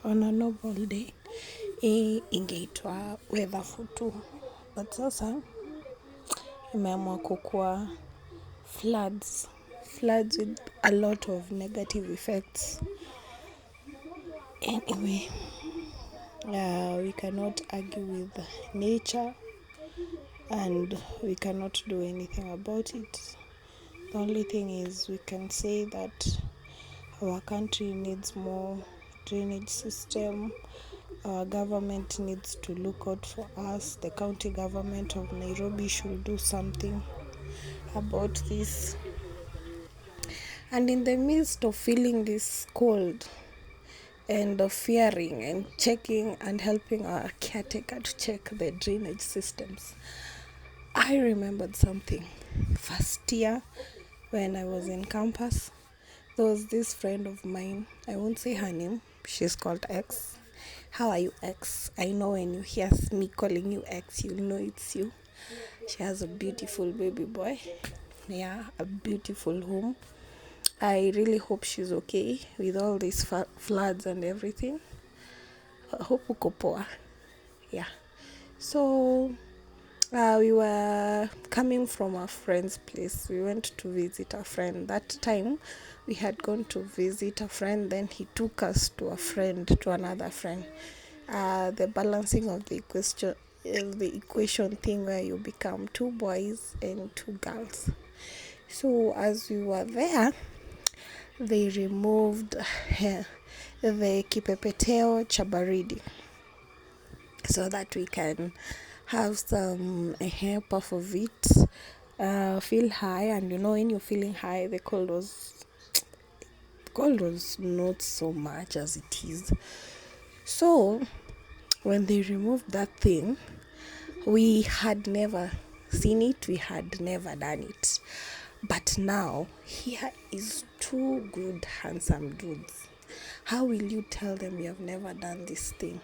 on a normal day ingeitwa weather photo, but sasa imeamua kukua floods with a lot of negative effects. Anyway, we cannot argue with nature and we cannot do anything about it. The only thing is we can say that our country needs more drainage system. Our government needs to look out for us. The county government of Nairobi should do something about this. And in the midst of feeling this cold and of fearing and checking and helping our caretaker to check the drainage systems, I remembered something. First year when I was in campus, there was this friend of mine. I won't say her name. She's called X. How are you, X? I know when you hear me calling you X, you'll know it's you. She has a beautiful baby boy. Yeah, a beautiful home. I really hope she's okay with all these floods and everything. I hope uko poa. Yeah. So we were coming from a friend's place. We went to visit a friend. That time we had gone to visit a friend, then he took us to another friend. The balancing of the equation thing where you become 2 boys and 2 girls. So as we were there, they removed the kipepeteo cha baridi so that we can have some hair puff of it, feel high. And you know, when you're feeling high, the cold was not so much as it is. So when they removed that thing, we had never seen it, we had never done it, but now here is 2 good handsome dudes. How will you tell them you have never done this thing?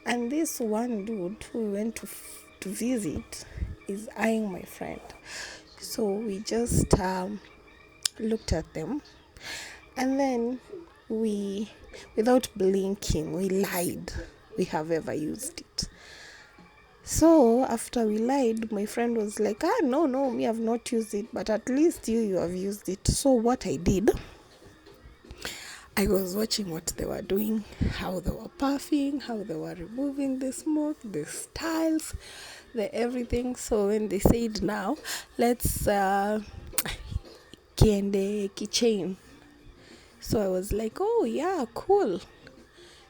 And this one dude who we went to visit is eyeing my friend. So we just looked at them, and then we, without blinking, we lied we have ever used it. So after we lied, my friend was like, no, me have not used it, but at least you have used it. So what I did, I was watching what they were doing, how they were puffing, how they were removing the smoke, the styles, the everything. So when they said, now let's kiende kichain, so I was like, oh yeah, cool.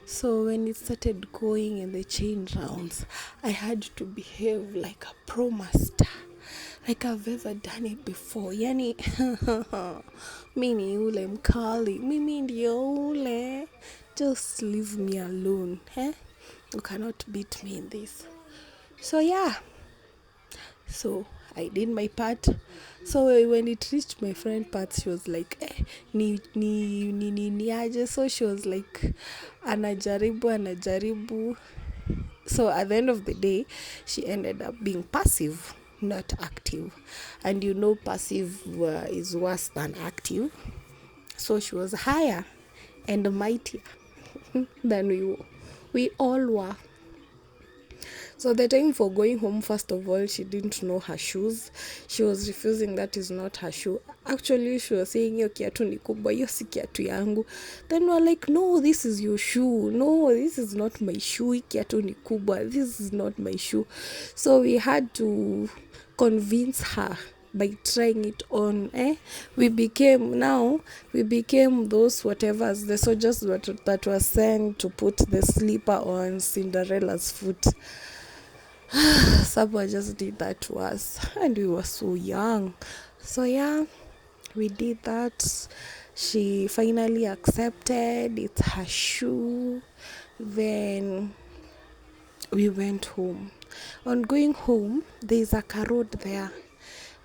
So when it started going in the chain rounds, I had to behave like a pro master, like I've ever done it before. Yani mimi ule mkali, mimi ndio ule. Just leave me alone, You cannot beat me in this. So yeah, so I did my part. So when it reached my friend part, she was like, ni aje. So she was like, anajaribu. So at the end of the day, she ended up being passive, not active. And you know, passive is worse than active. So she was higher and mightier than we all were. So the time for going home, first of all, she didn't know her shoes. She was refusing, that is not her shoe. Actually, she was saying, hiyo kiatu ni kubwa, hiyo si kiatu yangu. Then we're like, no, this is your shoe. No, this is not my shoe. Kiatu ni kubwa. This is not my shoe. So we had to convince her by trying it on. We became those whatevers, the soldiers that were sent to put the slipper on Cinderella's foot. Someone just did that to us, and we were so young. So yeah, we did that. She finally accepted it's her shoe. Then we went home. On going home, there's a road there.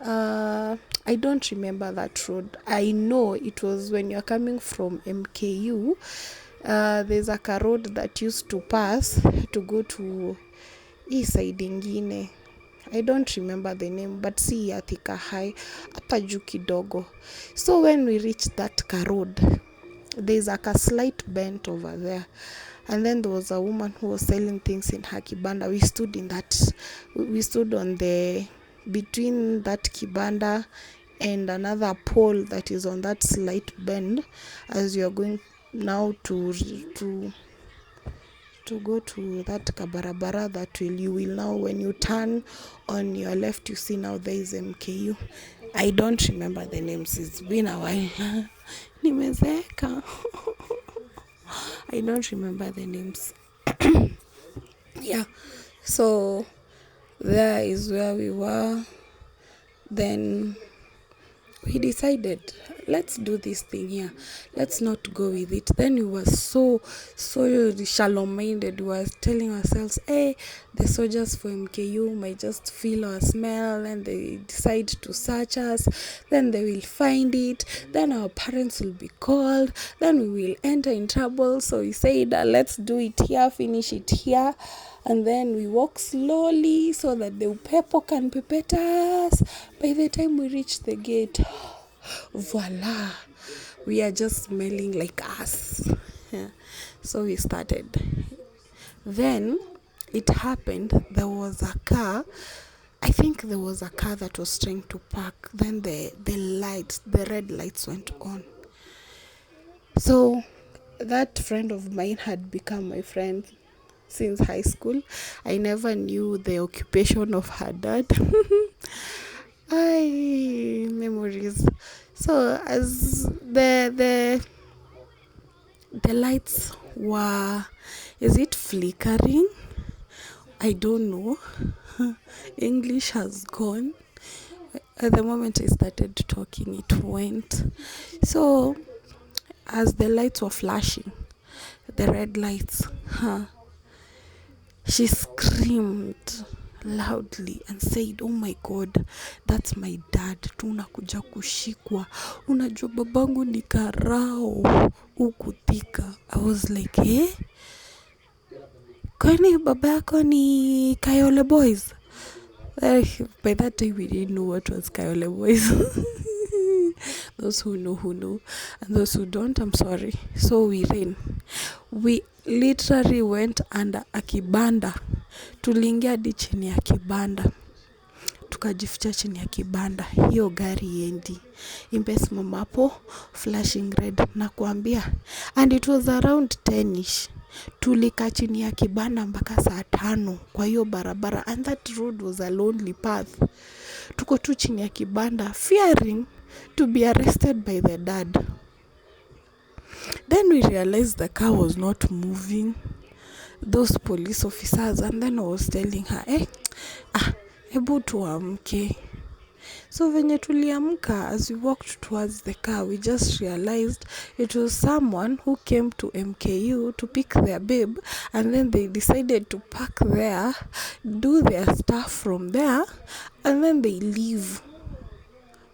I don't remember that road. I know it was when you're coming from MKU. There's a road that used to pass to go to hii side ingine. I don't remember the name, but si ya Thika High, hapa juu kidogo. So when we reached that road, there's a slight bend over there. And then there was a woman who was selling things in her kibanda. We stood on the between that kibanda and another pole that is on that slight bend as you are going now to go to that kabarabara that you will now, when you turn on your left, you see now there is MKU. I don't remember the names, it's been a while. Nimezeeka. I don't remember the names. Yeah, so there is where we were. Then we decided, let's do this thing here, let's not go with it. Then we were so shallow minded. We were telling ourselves, hey, the soldiers for MKU might just feel our smell and they decide to search us, then they will find it, then our parents will be called, then we will enter in trouble. So we said, let's do it here, finish it here, and then we walk slowly so that the upepo can pepet us. By the time we reach the gate, voila, we are just smelling like us. Yeah. So we started. Then it happened, there was a car. I think there was a car that was trying to park. Then the red lights went on. So that friend of mine had become my friend since high school. I never knew the occupation of her dad. Memories. So as the lights were, is it flickering? I don't know. English has gone. At the moment I started talking, it went. So as the lights were flashing, the red lights, she screamed loudly and said, oh my God, that's my dad, tunakuja kushikwa, unajua babangu ni karao huku Thika. I was like, kwani baba yako ni Kayole Boys? By that time we didn't know what was Kayole Boys. Those who know, and those who don't, I'm sorry. So we ran. We literally went under a kibanda. Tuliingia hadi chini ya kibanda, tukajificha chini ya kibanda. Hiyo gari yendi imesimama hapo flashing red, na kuambia, and it was around 10ish. Tulika chini ya kibanda mpaka saa 5 kwa hiyo barabara, and that road was a lonely path. Tuko tu chini ya kibanda fearing to be arrested by the dad. Then we realized the car was not moving, those police officers, and then I was telling her, hebu tuamke. So venye tuliamka, as we walked towards the car, we just realized it was someone who came to MKU to pick their babe, and then they decided to park there, do their stuff from there, and then they leave.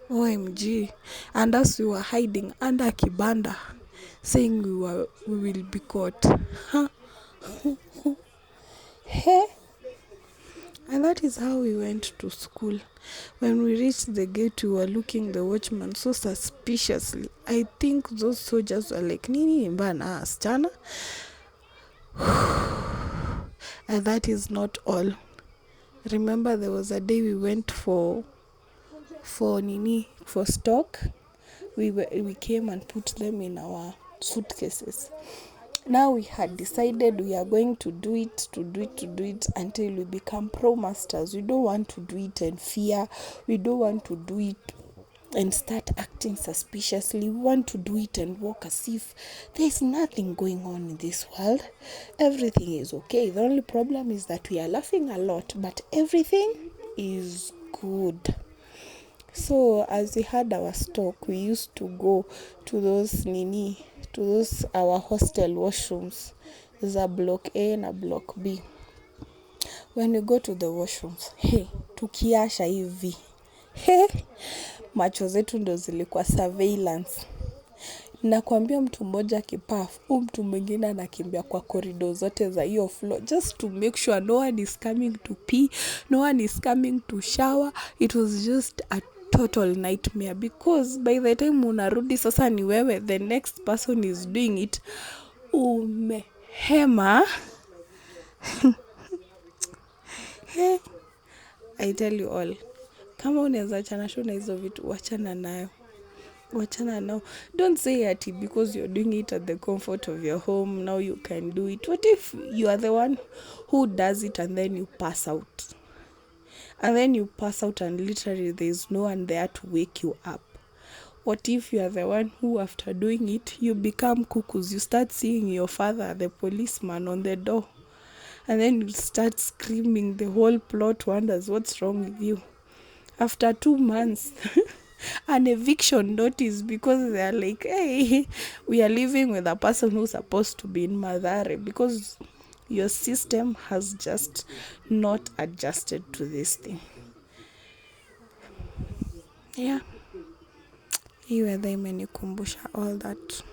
OMG. And as we were hiding under kibanda, saying we will be caught. Hey. And that is how we went to school. When we reached the gate, we were looking the watchman so suspiciously. I think those soldiers were like, nini mbana asichana? And that is not all. Remember, there was a day we went for stock. We came and put them in our suitcases. Now we had decided we are going to do it until we become pro masters. We don't want to do it and fear. We don't want to do it and start acting suspiciously. We want to do it and walk as if there's nothing going on in this world. Everything is okay. The only problem is that we are laughing a lot, but everything is good. So as we had our stock, we used to go to those our hostel washrooms. There's a block A and a block B. When we go to the washrooms, tukiasha hivi, macho zetu ndo zilikuwa surveillance. Nakwambia mtu mmoja kipafu, mtu mwingine anakimbia kwa corridor zote za hiyo floor just to make sure no one is coming to pee, no one is coming to shower. It was just a total nightmare, because by the time unarudi sasa ni wewe, the next person is doing it, Hema. He, I tell you all, kama unaweza achana tu na hizo vitu, wachana nayo. Wachana nao. Don't say ati because you're doing it at the comfort of your home, now you can do it. What if you are the one who does it and then you pass out? And then you pass out and literally there's no one there to wake you up. What if you are the one who, after doing it, you become cuckoos? You start seeing your father, the policeman, on the door. And then you start screaming. The whole plot wonders what's wrong with you. After 2 months, an eviction notice, because they are like, hey, we are living with a person who's supposed to be in Mathare, because your system has just not adjusted to this thing. Yeah. Hii weather imenikumbusha all that.